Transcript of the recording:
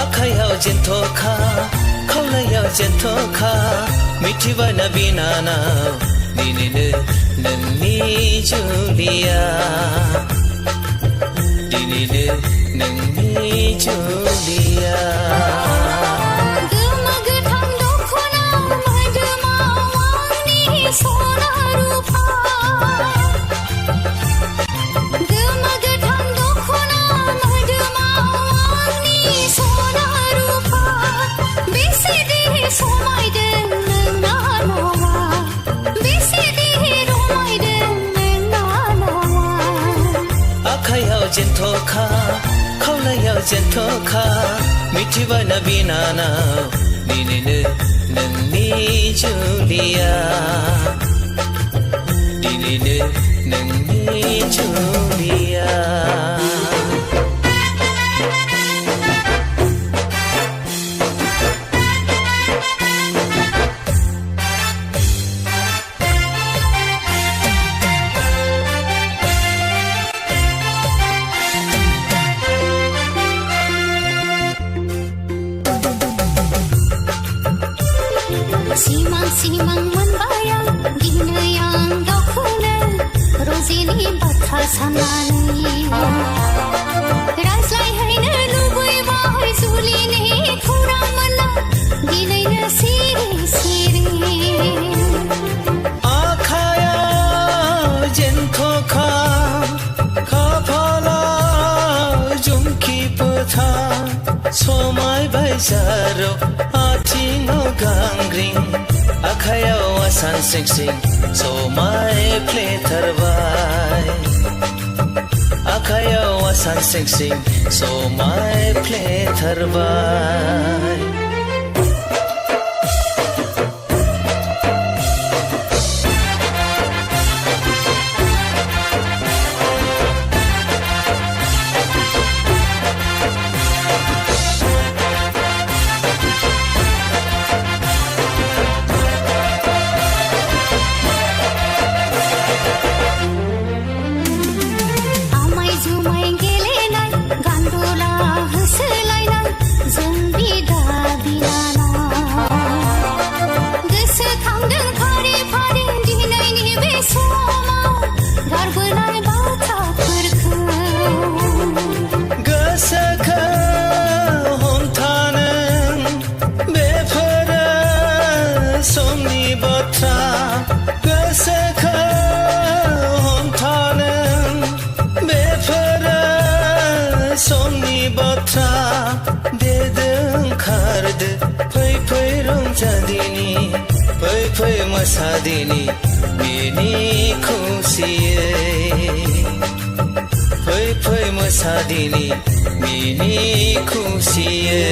आखायाव जेन्थ'खा खावलायाव जेन्थ'खा मिथिबाय ना बिनानाव दिनैनो नोंनि जुलिया दिनैनो नोंनि जुलिया गोमो गोथां दख'ना मोदोमाव आंनि सना रुफा गोमो गोथां दख'ना मोदोमाव आंनि सना रुफा बेसे देहे समायदों नोंना नवा बेसे देहे रमायदों नोंना नवा आखायाव जेन्थ'खा खावलायाव जेन्थ'खा मिथिबाय ना बिनानाव दिनैनो नोंनि जुलिया दिनैनो नोंनि जुलिया सिमां सिमां मोनबाय आं दिनै आं गावखौनो रजेनि बाथ्रा साननानै रायज्लायहैनो लुबैबाय जुलिनि खौरां मोना दिनैनो सिरि सिरि आखायाव जेन्थ'खा खाफालाव जुमखि फोथा समायबाय जारौ आथिङाव गांग्रिं आखायाव आसान सिंसिं समायफ्लेथारबाय आखायाव आसान सिंसिं समायफ्लेथारबाय जुमाय गेलेनाय गान्दुला होसोलायनाय जों बिदा बिनानाव गोसोखांदों फारि फारि दिनैनि बे समाव गारबोनाय बाथ्राफोरखौ गोसोखौ हमथानो बेफोरो समनि बाथ्रा गोसोखौ हमथानो बेफोरो समनि बाथ्रा देदों खारदो फै फै रंजादिनि फै फै मोसादिनि मिनि खुसियै फै फै मोसादिनि मिनि खुसियै